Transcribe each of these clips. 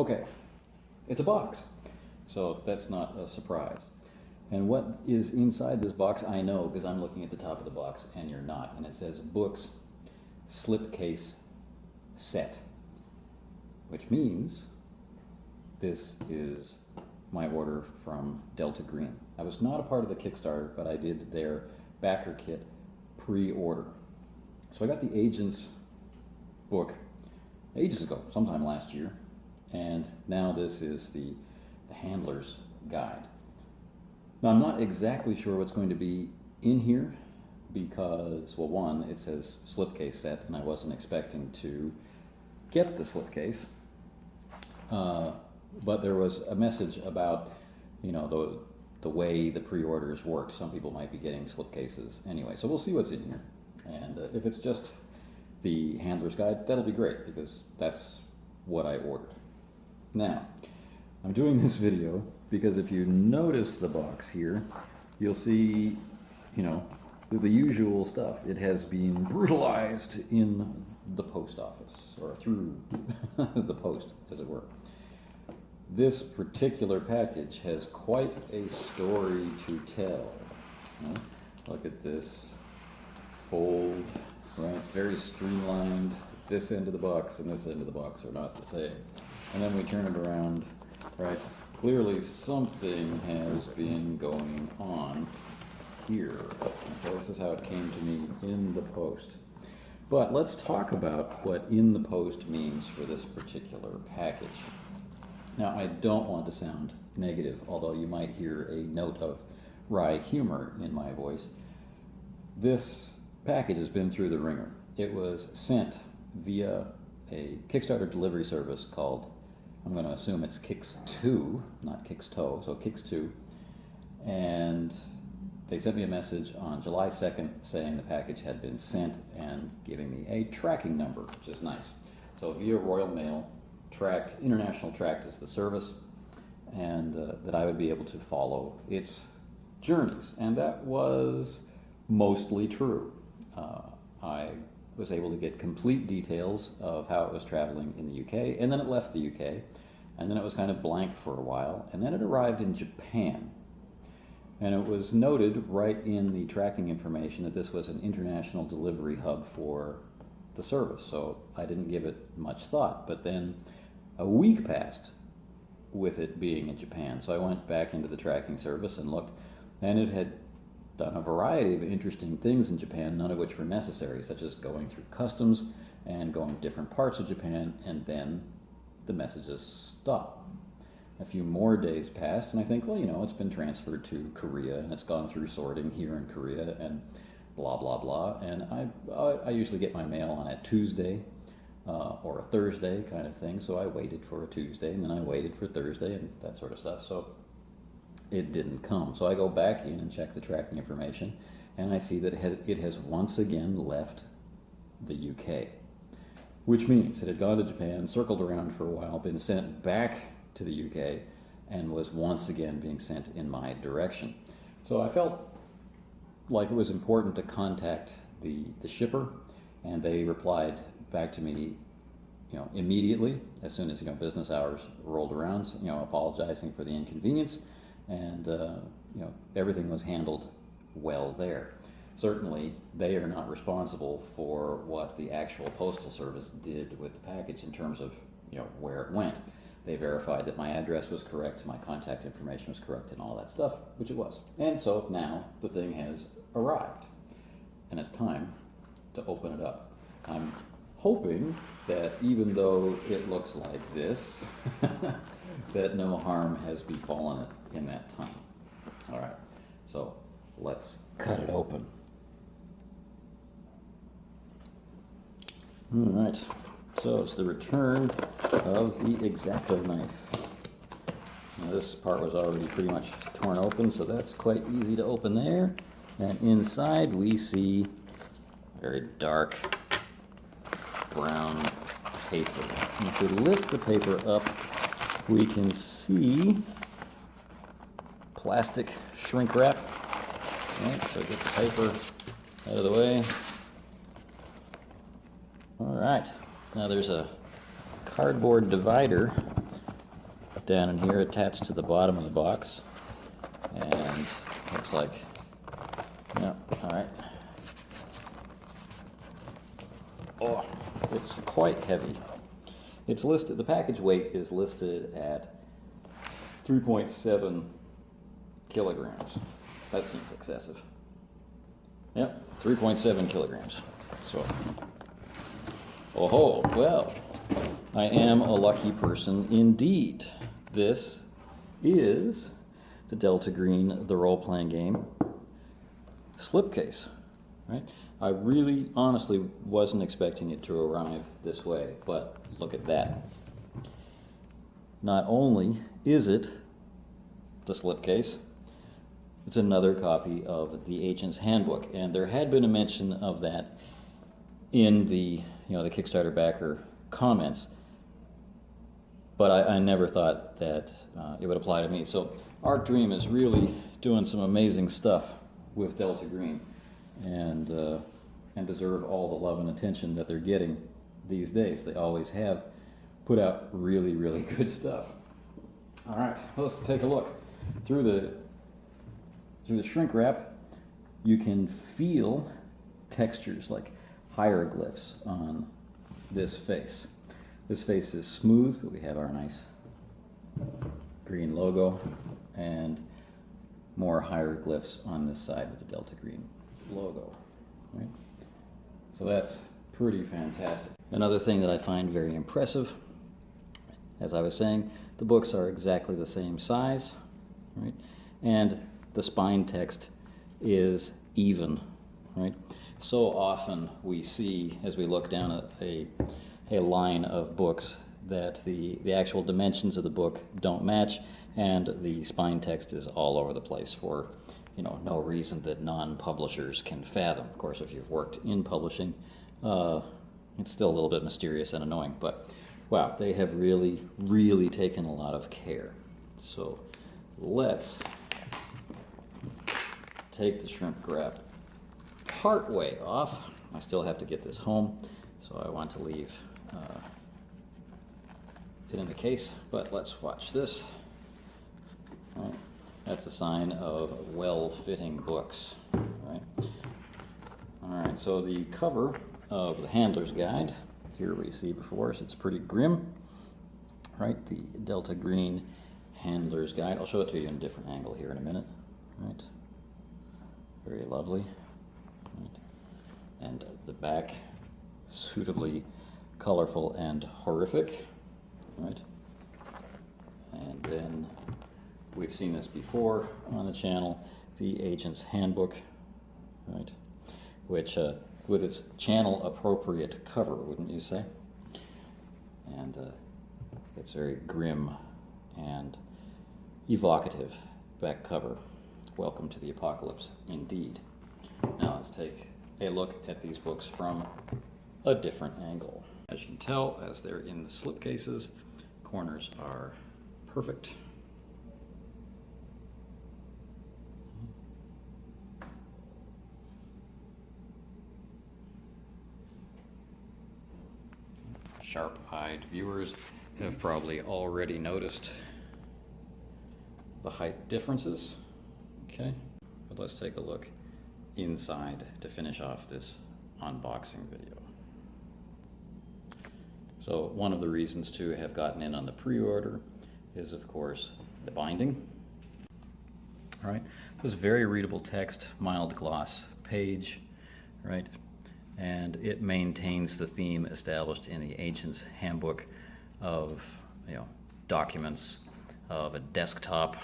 Okay, it's a box, so that's not a surprise. And what is inside this box, I know because I'm looking at the top of the box and you're not. And it says Books Slipcase Set, which means this is my order from Delta Green. I was not a part of the Kickstarter, but I did their backer kit pre-order. So I got the agent's book ages ago, sometime last year, and now this is the handler's guide. Now I'm not exactly sure what's going to be in here because, well, one, it says slipcase set, and I wasn't expecting to get the slipcase. But there was a message about, you know, the way the pre-orders work. Some people might be getting slipcases anyway, so we'll see what's in here. And if it's just the handler's guide, that'll be great because that's what I ordered. Now, I'm doing this video because if you notice the box here, you'll see, you know, the usual stuff. It has been brutalized in the post office, or through the post, as it were. This particular package has quite a story to tell. You know, look at this fold, right? Very streamlined. This end of the box and this end of the box are not the same. And then we turn it around, right? Clearly something has been going on here. Okay, this is how it came to me in the post. But let's talk about what in the post means for this particular package. Now, I don't want to sound negative, although you might hear a note of wry humor in my voice. This package has been through the ringer. It was sent via a Kickstarter delivery service called, I'm going to assume it's Kix2, not Kixto, so Kix2. And they sent me a message on July 2nd saying the package had been sent and giving me a tracking number, which is nice. So via Royal Mail, tracked, international tracked is the service, and that I would be able to follow its journeys. And that was mostly true. I was able to get complete details of how it was traveling in the UK, and then it left the UK, and then it was kind of blank for a while, and then it arrived in Japan. And it was noted right in the tracking information that this was an international delivery hub for the service, so I didn't give it much thought. But then a week passed with it being in Japan, so I went back into the tracking service and looked, and it had done a variety of interesting things in Japan, none of which were necessary, such as going through customs and going to different parts of Japan, and then the messages stopped. A few more days passed, and I think, well, you know, it's been transferred to Korea, and it's gone through sorting here in Korea, and blah, blah, blah. And I usually get my mail on a Tuesday or a Thursday kind of thing, so I waited for a Tuesday, and then I waited for Thursday, and that sort of stuff. So it didn't come. So I go back in and check the tracking information, and I see that it has once again left the UK, which means it had gone to Japan, circled around for a while, been sent back to the UK, and was once again being sent in my direction. So I felt like it was important to contact the shipper, and they replied back to me, you know, immediately as soon as, you know, business hours rolled around, you know, apologizing for the inconvenience, and you know, everything was handled well there. Certainly, they are not responsible for what the actual postal service did with the package in terms of, you know, where it went. They verified that my address was correct, my contact information was correct, and all that stuff, which it was. And so now the thing has arrived, and it's time to open it up. I'm hoping that even though it looks like this, that no harm has befallen it in that time. All right, so let's cut it open. All right. So it's the return of the X-Acto knife. Now this part was already pretty much torn open, so that's quite easy to open there. And inside we see very dark brown paper. And if we lift the paper up, we can see plastic shrink wrap. All right, so get the paper out of the way. All right. Now there's a cardboard divider down in here attached to the bottom of the box, and looks like, yeah, all right. Oh, it's quite heavy. It's listed, the package weight is listed at 3.7 kilograms. That seems excessive. Yep, 3.7 kilograms. So, oh, well, I am a lucky person indeed. This is the Delta Green, the role-playing game, Slipcase, right? I really, honestly, wasn't expecting it to arrive this way, but look at that. Not only is it the Slipcase, it's another copy of the Agent's Handbook, and there had been a mention of that in the, the Kickstarter backer comments, but I never thought that it would apply to me. So Art Dream is really doing some amazing stuff with Delta Green, and deserve all the love and attention that they're getting these days. They always have put out really, really good stuff. All right, let's take a look through the shrink wrap. You can feel textures like hieroglyphs on this face. This face is smooth, but we have our nice green logo and more hieroglyphs on this side with the Delta Green logo. Right? So that's pretty fantastic. Another thing that I find very impressive, as I was saying, the books are exactly the same size, right? And the spine text is even, right? So often we see, as we look down at a line of books, that the actual dimensions of the book don't match, and the spine text is all over the place for no reason that non-publishers can fathom. Of course, if you've worked in publishing, it's still a little bit mysterious and annoying, but wow, they have really, really taken a lot of care. So let's take the shrimp wrap part way off. I still have to get this home, so I want to leave it in the case, but let's watch this. All right. That's a sign of well-fitting books, right? All right, so the cover of the Handler's Guide, here we see before us, it's pretty grim, right? The Delta Green Handler's Guide. I'll show it to you in a different angle here in a minute, right? Very lovely, right? And the back, suitably colorful and horrific, right? And then we've seen this before on the channel, the Agent's Handbook, right? Which, with its channel-appropriate cover, wouldn't you say? And it's very grim and evocative back cover. Welcome to the apocalypse, indeed. Now let's take a look at these books from a different angle. As you can tell, as they're in the slipcases, corners are perfect. Sharp-eyed viewers have probably already noticed the height differences. Okay, but let's take a look inside to finish off this unboxing video. So one of the reasons to have gotten in on the pre-order is, of course, the binding. All right, this very readable text, mild gloss page, right? And it maintains the theme established in the Agent's Handbook of, documents, of a desktop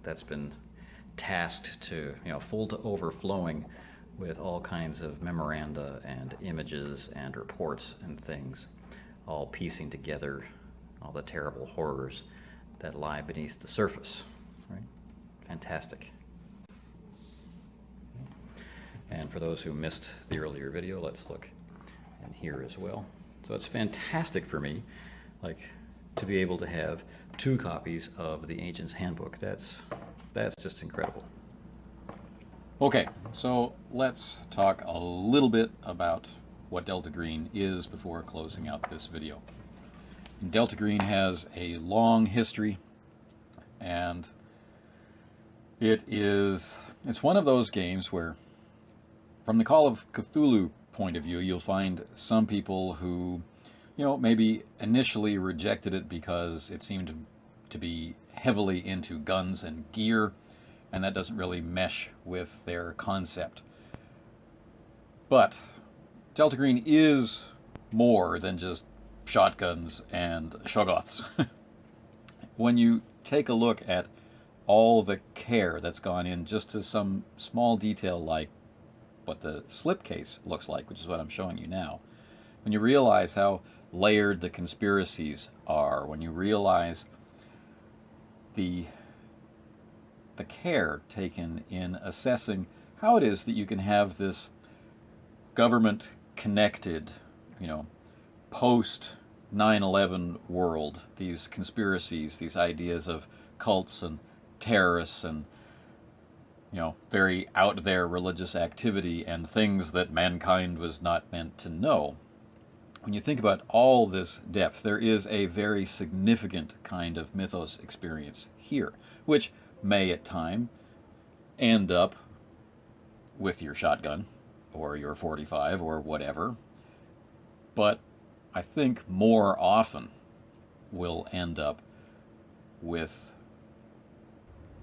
that's been tasked to, full to overflowing with all kinds of memoranda and images and reports and things, all piecing together all the terrible horrors that lie beneath the surface, right? Fantastic. And for those who missed the earlier video, let's look in here as well. So it's fantastic for me, to be able to have 2 copies of the Agent's Handbook. That's just incredible. Okay, so let's talk a little bit about what Delta Green is before closing out this video. Delta Green has a long history And it's one of those games where, from the Call of Cthulhu point of view, you'll find some people who, maybe initially rejected it because it seemed to be heavily into guns and gear, and that doesn't really mesh with their concept. But Delta Green is more than just shotguns and shoggoths. When you take a look at all the care that's gone in just to some small detail like what the slipcase looks like, which is what I'm showing you now, when you realize how layered the conspiracies are, when you realize the care taken in assessing how it is that you can have this government connected, post 9/11 world, these conspiracies, these ideas of cults and terrorists and very out there religious activity and things that mankind was not meant to know. When you think about all this depth, there is a very significant kind of mythos experience here, which may at time end up with your shotgun or your 45 or whatever, but I think more often will end up with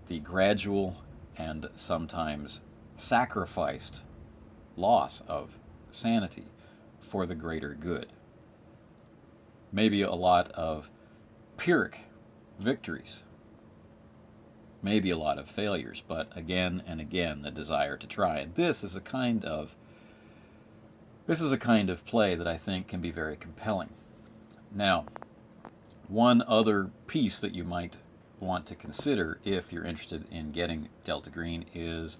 the gradual and sometimes sacrificed loss of sanity for the greater good. Maybe a lot of Pyrrhic victories, maybe a lot of failures, but again and again the desire to try. And this is a kind of play that I think can be very compelling. Now, one other piece that you might want to consider if you're interested in getting Delta Green is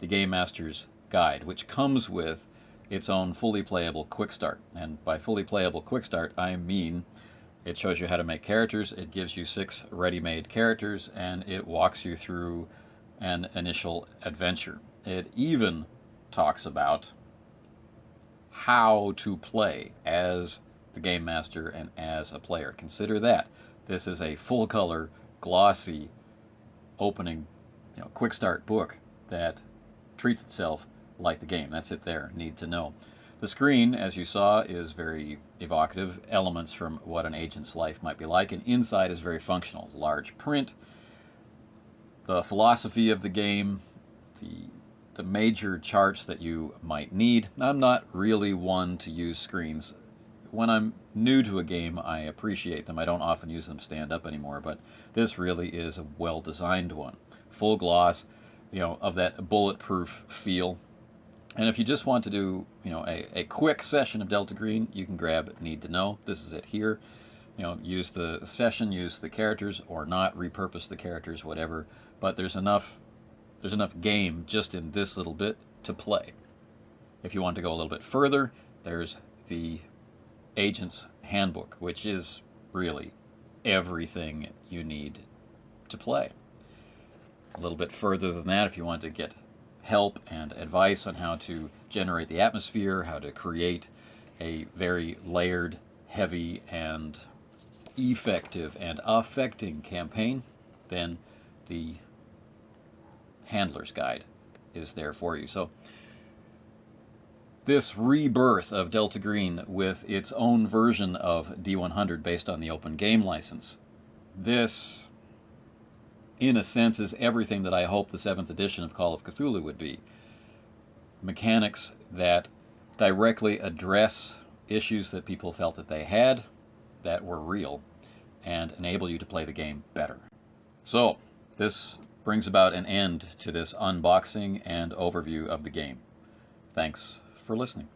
the Game Master's Guide, which comes with its own fully playable quick start. And by fully playable quick start, I mean it shows you how to make characters, it gives you 6 ready-made characters, and it walks you through an initial adventure. It even talks about how to play as the Game Master and as a player. Consider that. This is a full-color, glossy, opening, quick start book that treats itself like the game. That's it there. Need to know. The screen, as you saw, is very evocative. Elements from what an agent's life might be like. And inside is very functional. Large print. The philosophy of the game. The major charts that you might need. I'm not really one to use screens. When I'm new to a game, I appreciate them. I don't often use them stand up anymore, but this really is a well-designed one. Full gloss, of that bulletproof feel. And if you just want to do, a quick session of Delta Green, you can grab Need to Know. This is it here. Use the session, use the characters, or not, repurpose the characters, whatever. But there's enough game just in this little bit to play. If you want to go a little bit further, there's the Agent's Handbook, which is really everything you need to play. A little bit further than that, if you want to get help and advice on how to generate the atmosphere, how to create a very layered, heavy, and effective and affecting campaign, then the Handler's Guide is there for you. So this rebirth of Delta Green with its own version of D100 based on the open game license, this, in a sense, is everything that I hope the 7th edition of Call of Cthulhu would be. Mechanics that directly address issues that people felt that they had, that were real, and enable you to play the game better. So, this brings about an end to this unboxing and overview of the game. Thanks for listening.